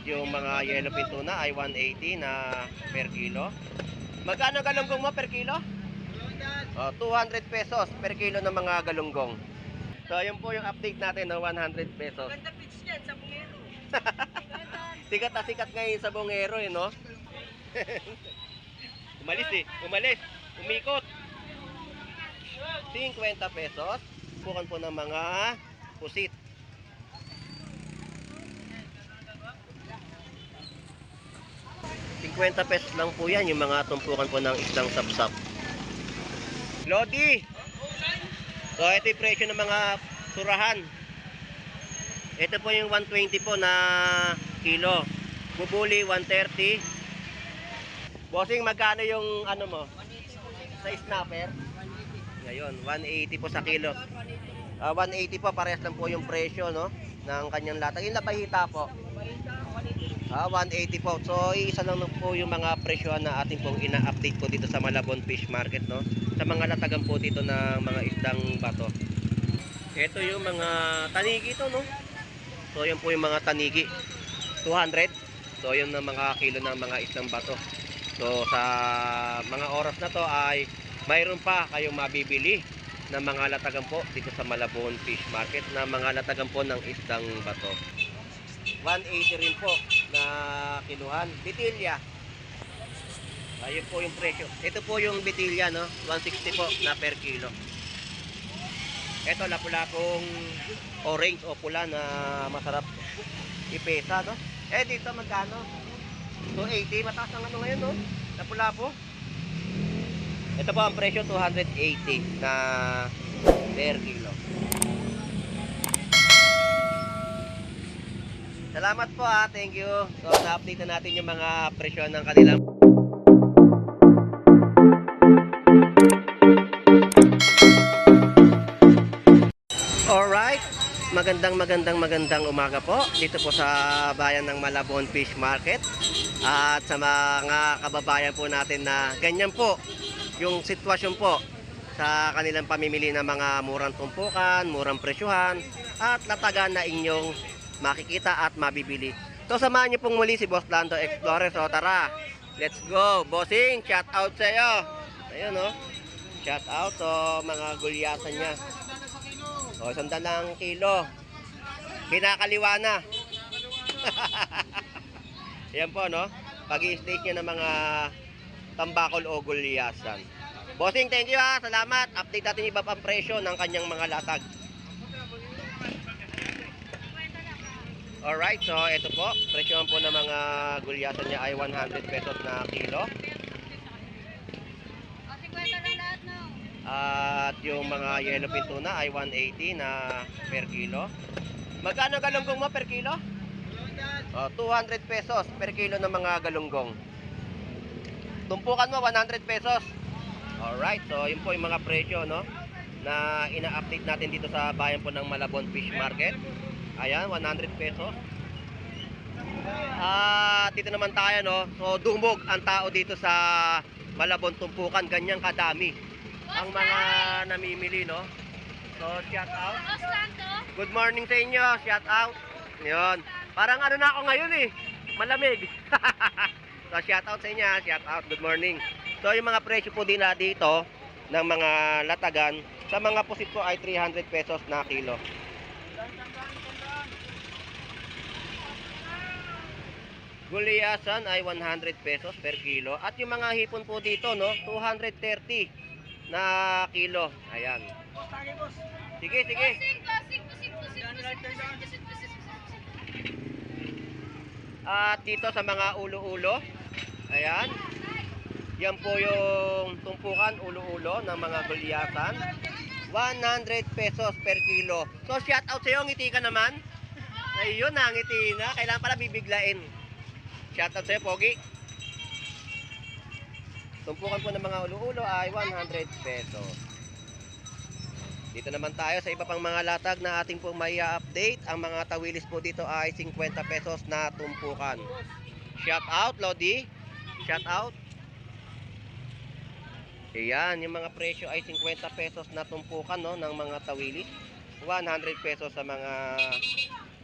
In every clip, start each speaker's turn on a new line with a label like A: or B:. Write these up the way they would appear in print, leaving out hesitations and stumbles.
A: yung mga yellowfin tuna ay 180 na per kilo. Magkano galunggong mo per kilo? 200 pesos per kilo ng mga galunggong. So yun po yung update natin ng 100 pesos.
B: Ganda pitch yan sa bungero.
A: Sikat na sikat ngayon sa bungero no? Umalis umalis, umikot. 50 pesos. Bukan po ng mga pusit. 50 pesos lang po yan, yung mga tumpukan po ng isang sapsap. Lodi! So ito yung presyo ng mga surahan. Ito po yung 120 po na kilo. Bubuli 130. Bossing, magkano yung ano mo? Sa snapper? Ngayon, 180 po sa kilo. 180 po, parehas lang po yung presyo no, ng kanyang latag. Yung lapahita po. 180 po. So, isa lang po yung mga presyo na ating pong ina-update po dito sa Malabon Fish Market, no? Sa mga latagan po dito ng mga isdang bato. Ito yung mga tanigi to, no? So, yun po yung mga tanigi. 200. So, yun ang mga kilo ng mga isdang bato. So, sa mga oras na to ay mayroon pa kayong mabibili ng mga latagan po dito sa Malabon Fish Market na mga latagan po ng isdang bato. 180 rin po na kiluhan. Bitilya. Ayun po yung presyo. Ito po yung bitilya, no? 160 po na per kilo. Ito lapu-lapong orange o pula na masarap ipesa, no? Eh dito magkano? 280. Mataas ang ano ngayon, no? Lapu-lapo. Ito po ang presyo 280 na per kilo. Salamat po thank you. So na-update na natin yung mga presyo ng kanilang. Alright, magandang umaga po dito po sa bayan ng Malabon Fish Market. At sa mga kababayan po natin na ganyan po yung sitwasyon po sa kanilang pamimili ng mga murang tumpukan, murang presyuhan at latagan na inyong makikita at mabibili. So samahan niyo pong muli si Boss Lando Explorer. So tara, let's go. Bossing, shout out sa iyo. Ayun no. Shout out so mga gulyasan niya. So 100 kilo. Kinakaliwa na. Yan po no. Pag-i-stage niya ng mga tambakol o gulyasan. Bossing, thank you Salamat. Update natin iba pang presyo ng kanyang mga latag. Alright, so ito po, presyohan po ng mga gulyasan niya ay 100 pesos na kilo. At yung mga yellowfin tuna ay 180 na per kilo. Magkano galunggong mo per kilo? 200 pesos per kilo ng mga galunggong. Tumpukan mo 100 pesos. Alright, so yun po yung mga presyo no, na ina-update natin dito sa bayan po ng Malabon Fish Market. Ayan, 100 pesos. Dito naman tayo no. So dumog ang tao dito sa Malabon tumpukan, ganyan kadami ang mga namimili no. So shout out. Good morning sa inyo, shout out. 'Yon. Parang ano na ako ngayon malamig. So shout out sa inyo, shout out. Good morning. So yung mga presyo po din na dito ng mga latagan sa mga pusit po ay 300 pesos na kilo. Gulyasan ay 100 pesos per kilo. At yung mga hipon po dito, no, 230 na kilo. Ayan. Sige. At dito sa mga ulo-ulo, ayan. Yan po yung tumpukan ulo-ulo ng mga gulyasan. 100 pesos per kilo. So shout out sa iyo, ngiti ka naman. Ayun, ngiti na. Kailangan pala bibiglain. Shoutout sa'yo, Pogi. Tumpukan po ng mga ulo-ulo ay 100 pesos. Dito naman tayo sa iba pang mga latag na ating po may update. Ang mga tawilis po dito ay 50 pesos na tumpukan. Shoutout, Lodi. Shoutout. Ayan, yung mga presyo ay 50 pesos na tumpukan no, ng mga tawilis. 100 pesos sa mga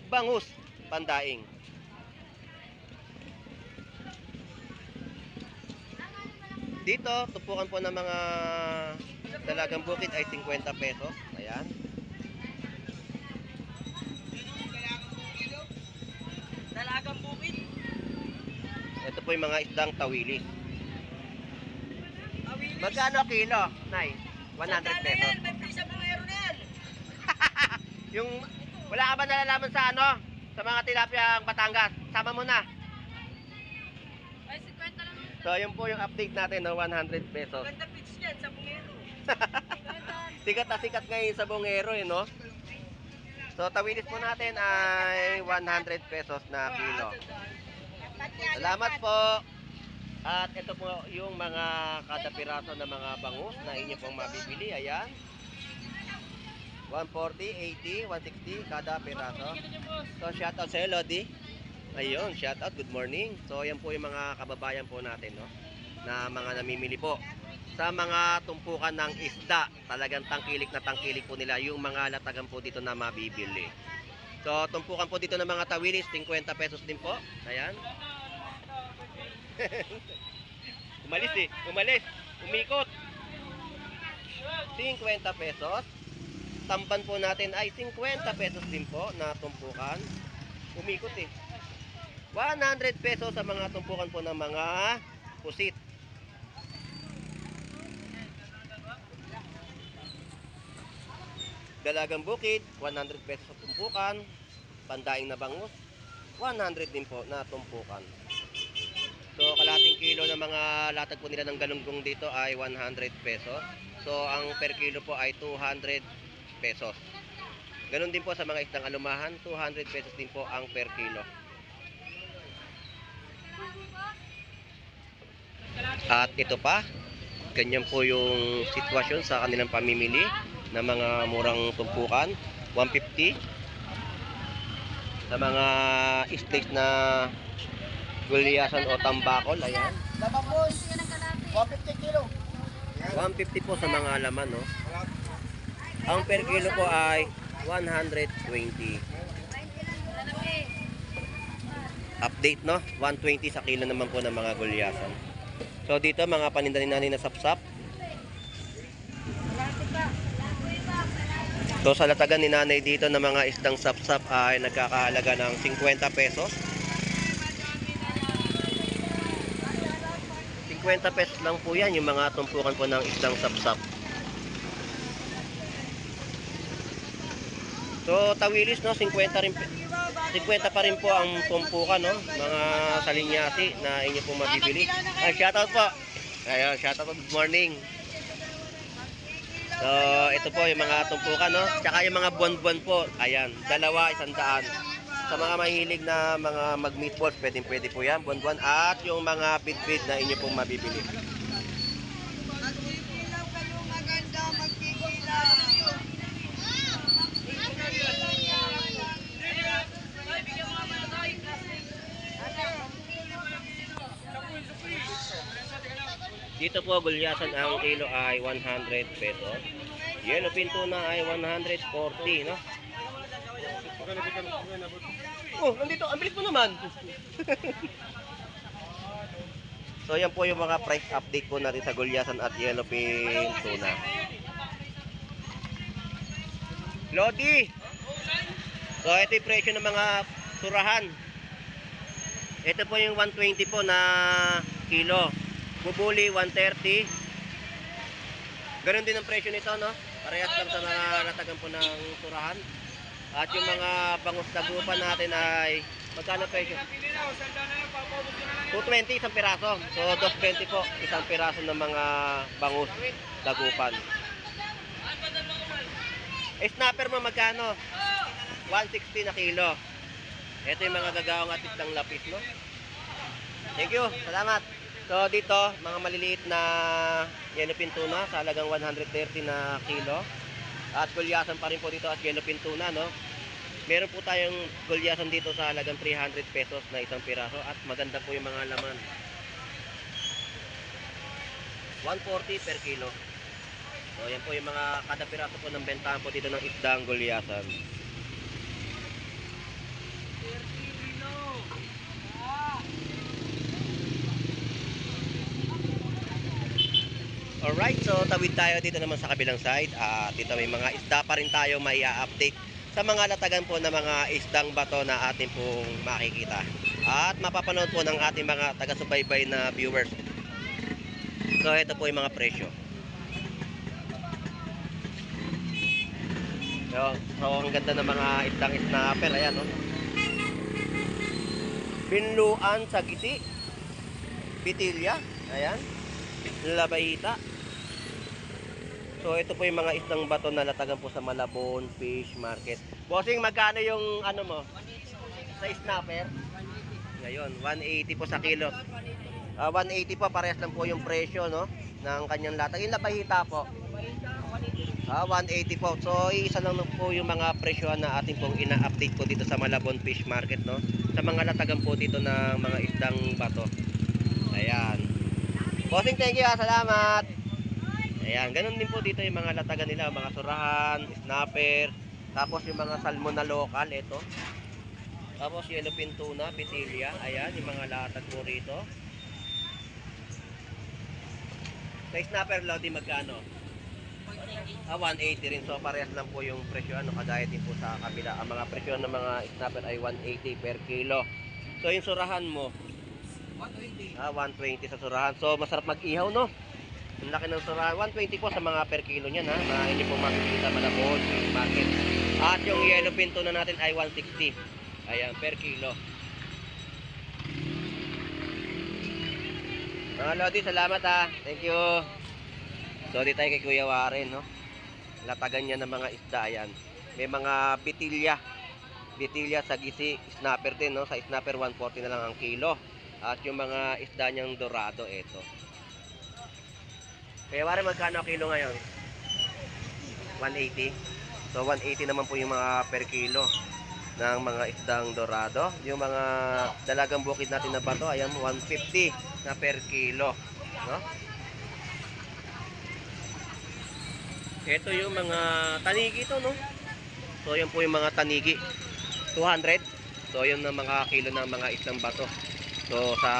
A: bangus pandaing. Dito, tupukan po ng mga dalagang bukid ay 50 pesos. Ayan.
B: Dalagang bukid.
A: Ito po yung mga isdang tawilis.
B: Awilis.
A: Magkano kilo, Nay? 100 pesos.
B: May prisa bungero na yan.
A: Yung, wala ka ba nalalaman sa ano? Sa mga tilapia Batangas? Sama mo na.
B: Ay, 50 lang.
A: So, yun po yung update natin ng 100 pesos.
B: Ganda pitch yan sa bungero.
A: Sikat na sikat ngayon sa bungero, eh, no? So, tawilis po natin ay 100 pesos na kilo. Salamat po. At ito po yung mga kada piraso ng mga bangus na inyo pong mabibili. Ayan. 140, 80, 160 kada piraso. So, shoutout sa'yo, Lodi. Ayun, shoutout. Good morning. So, yan po yung mga kababayan po natin, no? Na mga namimili po sa mga tumpukan ng isda. Talagang tangkilik na tangkilik po nila yung mga latagan po dito na mabibili. So, tumpukan po dito ng mga tawilis, 50 pesos din po. Ayan. Umalis eh. Umalis. Umikot. 50 pesos. Tamban po natin ay 50 pesos din po na tumpukan. Umikot eh. 100 pesos sa mga tumpukan po ng mga pusit. Dalagang bukid, 100 pesos sa tumpukan. Pandaing na bangus, 100 din po na tumpukan. So, kalating kilo ng mga latag po nila ng galunggong dito ay 100 pesos. So, ang per kilo po ay 200 pesos. Ganon din po sa mga isdang alumahan, 200 pesos din po ang per kilo. At ito pa, ganyan po yung sitwasyon sa kanilang pamimili ng mga murang tumpukan, 150. Sa mga steaks na gulyasan o tambakol, ayan.
B: Labapos. 150 kilo.
A: 150 po sa mga laman, no? Ang per kilo po ay 120. Update, no? 120 sa kilo naman po ng mga gulyasan. So dito mga paninda ni Nanay na sapsap. So sa latagan ni Nanay dito ng mga isdang sapsap ay nagkakahalaga ng 50 pesos. 50 pesos lang po yan yung mga tumpukan po ng isdang sapsap. So tawilis, no, 50 pa rin po ang tumpukan, no, mga salinyasi na inyo pong mabibili. Ay, shoutout po. Ayun, shoutout po, good morning. So ito po yung mga tumpukan, no, tsaka yung mga buwan-buwan po. Ayan, 200, 100. Sa mga mahilig na mga mag-meatballs, pwede po yan, buwan-buwan. At yung mga bit-bit na inyo pong mabibili.
B: Magpigilaw kayo maganda, magpigilaw.
A: Dito po, gulyasan ang kilo ay 100 pesos. Yellowfin tuna ay 140, no? Oh, nandito. Ang bilis mo naman. So, yan po yung mga price update po natin sa gulyasan at yellowfin tuna. Lodi! So, ito yung presyo ng mga surahan. Ito po yung 120 po na kilo. Bubuli, 130. Ganon din ang presyo nito, no? Parehas lang sa mga natagan po ng surahan. At yung mga bangus dagupan natin ay magkano presyo? 220 isang piraso. So 220 po isang piraso ng mga bangus dagupan. Snapper mo magkano? 160 na kilo. Ito yung mga gagawang atit ng lapis, no? Thank you. Salamat. So dito, mga maliliit na yellowfin tuna sa halagang 130 na kilo. At gulyasan pa rin po dito at yellowfin tuna, no? Meron po tayong gulyasan dito sa halagang 300 pesos na isang piraso at maganda po yung mga laman. 140 per kilo. So yan po yung mga kada piraso po ng bentahan po dito ng isdang gulyasan. Alright, so tawid tayo dito naman sa kabilang side. Dito may mga isda pa rin tayo may update sa mga latagan po na mga isdang bato na ating pong makikita. At mapapanood po ng ating mga taga-subaybay na viewers. So ito po yung mga presyo. So ang ganda ng mga isdang snapper. Ayan, no? Binluan sa giti. Bitilya. Ayan. Labayita. So ito po yung mga isdang bato na latagan po sa Malabon Fish Market. Bossing, magkano yung ano mo? Sa snapper? Ngayon, 180 po sa kilo. 180 po, parehas lang po yung presyo, no? Ng kanyang latag. Yung labayita po. 180 po. So isa lang po yung mga presyo na ating pong ina-update po dito sa Malabon Fish Market, no? Sa mga latagan po dito ng mga isdang bato. Ayan. Bossing, thank you, salamat. Ayan, ganun din po dito yung mga latagan nila, mga surahan, snapper, tapos yung mga salmon na local, ito. Tapos yellowfin tuna, bitilya, ayan, yung mga latag po rito. Sa snapper, Lodi, magkano? 180 rin, so parehas lang po yung presyo, ano, kagaya din po sa kabila. Ang mga presyo ng mga snapper ay 180 per kilo. So yung surahan mo, 120. 120 sa surahan. So masarap mag-ihaw, no? Ang laki ng surahan. 120 po sa mga per kilo niyan, ha? Mga hindi po makikita Malabon Fish Market. At yung yellowfin tuna natin ay 160. Ayan, per kilo. Mga Lodi, salamat, ha. Thank you. So di tayo kay Kuya Warren, no? Latagan niya ng mga isda, ayan. May mga bitilya. Bitilya sa gisi, snapper din, no? Sa snapper 140 na lang ang kilo. At yung mga isda niyang dorado, ito. Kaya Warren, magkano kilo ngayon? 180. So 180 naman po yung mga per kilo ng mga isdang dorado. Yung mga dalagang bukid natin na bato, ayan, 150 na per kilo, no? Ito yung mga tanigi to, no? So yan po yung mga tanigi, 200. So yun ang mga kilo ng mga isdang bato. So sa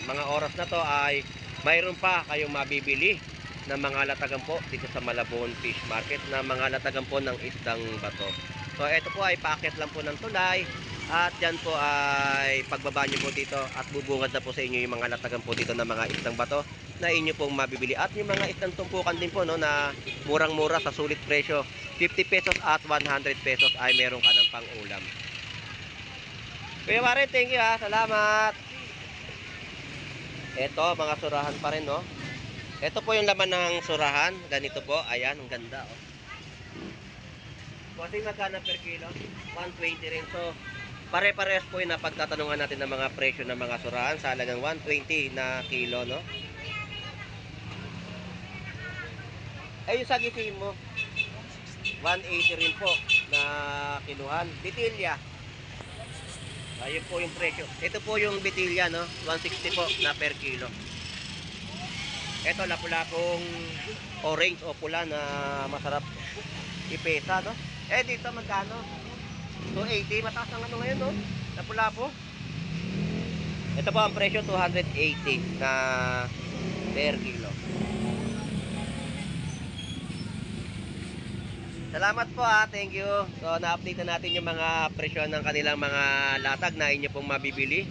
A: mga oras na to ay mayroon pa kayong mabibili ng mga latagan po dito sa Malabon Fish Market na mga latagan po ng isdang bato. So ito po ay packet lang po ng tulay at yan po ay pagbaba nyo po dito at bubungad na po sa inyo yung mga latagan po dito ng mga isdang bato na inyo pong mabibili. At yung mga isdang tumpukan din po, no, na murang-mura sa sulit presyo, 50 pesos at 100 pesos ay meron ka ng pang-ulam. Kuya Warren, thank you, ha. Salamat. Ito, mga surahan pa rin, no? Ito po yung laman ng surahan. Ganito po. Ayan, ang ganda, oh. Kasi magkano per kilo? 120 rin. So, pare-parehas po yung napagtatanungan natin ng mga presyo ng mga surahan sa halagang 120 na kilo, no? Ay, yung sagitin mo, 180 rin po na kiluhan. Bitilya. Ayun po yung presyo. Ito po yung bitilya, no? 160 po na per kilo. Ito, lapu-lapong orange o pula na masarap ipesa, no? Eh, dito magkano? 280. Mataas ang ano ngayon, no? Lapu-lapo. Ito po ang presyo, 280 na per kilo. Salamat po, ha. Thank you. So na-update na natin yung mga presyo ng kanilang mga latag na inyo pong mabibili.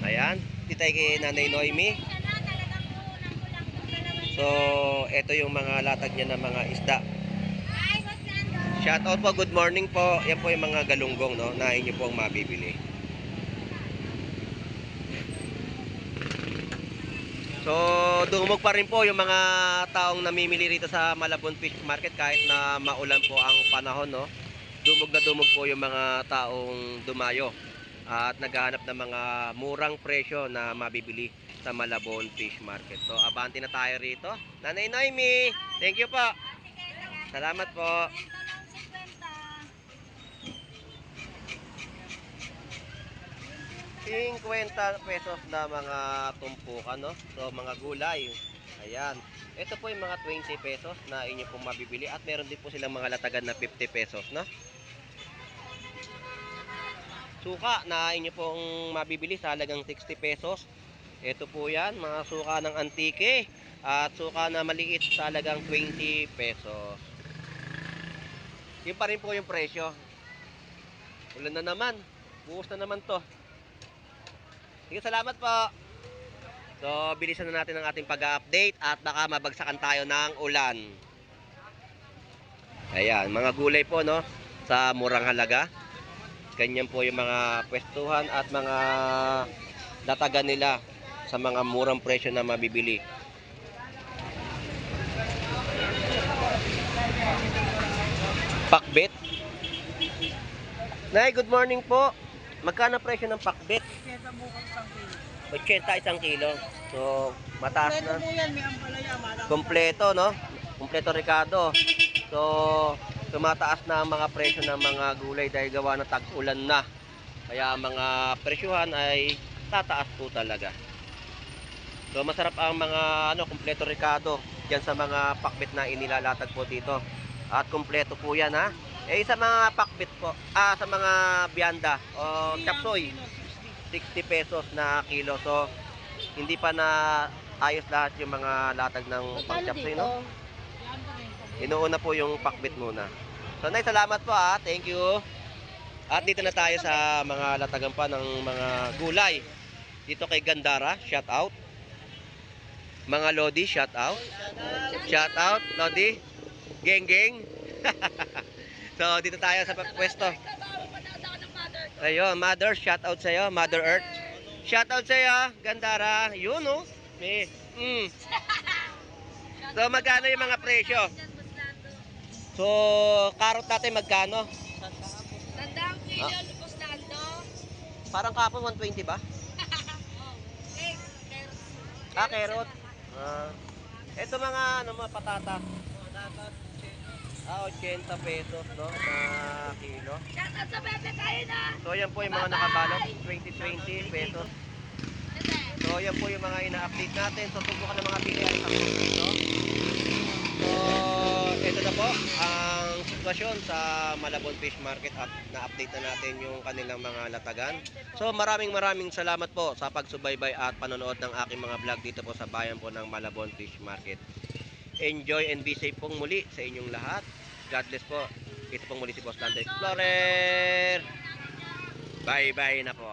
A: Ayan, titay kay Nanay Noemi. So ito yung mga latag niya ng mga isda. Shout out po, good morning po. Yan po yung mga galunggong, no, na inyo pong mabibili. So, dumog pa rin po yung mga taong namimili rito sa Malabon Fish Market kahit na maulan po ang panahon, no? Dumog na dumog po yung mga taong dumayo at naghahanap ng mga murang presyo na mabibili sa Malabon Fish Market. So, abante na tayo rito. Nanay Noemi, thank you po. Salamat po. 50 pesos na mga tumpukan, no? So mga gulay. Ayan. Ito po yung mga 20 pesos na inyo pong mabibili at meron din po silang mga latagan na 50 pesos, no? Suka na inyo pong mabibili sa halagang 60 pesos. Ito po yan, mga suka ng antike at suka na maliit sa halagang 20 pesos. Yun pa rin po yung presyo. Ulan na naman. Buhos na naman to. Sige, salamat po. So, bilisan na natin ang ating pag-update at baka mabagsakan tayo ng ulan. Ayan, mga gulay po, no? Sa murang halaga. Ganyan po yung mga pwestuhan at mga latagan nila sa mga murang presyo na mabibili. Pakbet. Nay, good morning po. Magkano presyo ng pakbet? 80 isang kilo. So, mataas na. Kompleto, no? Kompleto Ricardo. So, tumataas na ang mga presyo ng mga gulay dahil gawa na tag-ulan na. Kaya ang mga presyuhan ay tataas po talaga. So, masarap ang mga kompleto Ricardo diyan sa mga pakbet na inilalatag po dito. At kompleto po 'yan, ha. Sa mga pakbet po, sa mga bianda o chapsoy, 60 pesos na kilo. So, hindi pa na ayos lahat yung mga latag ng pang-chapsoy, no? Inuuna po yung pakbet muna. So, Nay, salamat po, ha. Thank you. At dito na tayo sa mga latagan pa ng mga gulay. Dito kay Gandara, shout out. Mga Lodi, shout out. Shout out, Lodi. Geng, geng. So, dito tayo sa pwesto. Ayun, Mother, shout out sa'yo. Mother Earth. Shout out sa'yo, Gandara. Yun, oh. May, So, magkano yung mga presyo? So, karot natin magkano?
B: Tandang kilo, lupos lando.
A: Parang kapon 120 ba? Carrot. Ito mga mga patatas. 80 pesos, no? Na kilo.
B: Shoutout sa bebe kayo na.
A: So, yan po yung mga nakabalot. 20 pesos. So, yan po yung mga ina-update natin. So, subukan ng mga pili ay isang dito. So, ito na po ang sitwasyon sa Malabon Fish Market at na-update na natin yung kanilang mga latagan. So, maraming salamat po sa pagsubaybay at panonood ng aking mga vlog dito po sa bayan po ng Malabon Fish Market. Enjoy and be safe pong muli sa inyong lahat. God bless po. Ito pong muli si Boss Lando Explorer. Bye-bye na po.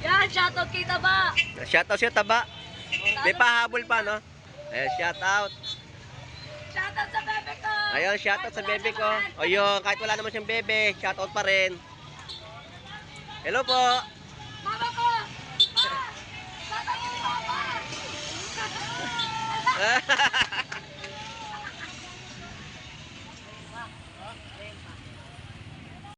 B: Yan, shoutout kay Taba.
A: Shoutout siya, Taba. May pahabol pa, no? Ayan, shoutout.
B: Shoutout sa bebe ko.
A: Ayun, shoutout sa bebe ko. O yun, kahit wala naman siyang bebe, shoutout pa rin. Hello po.
B: Mama ko. Ma! Shoutout kay Mama.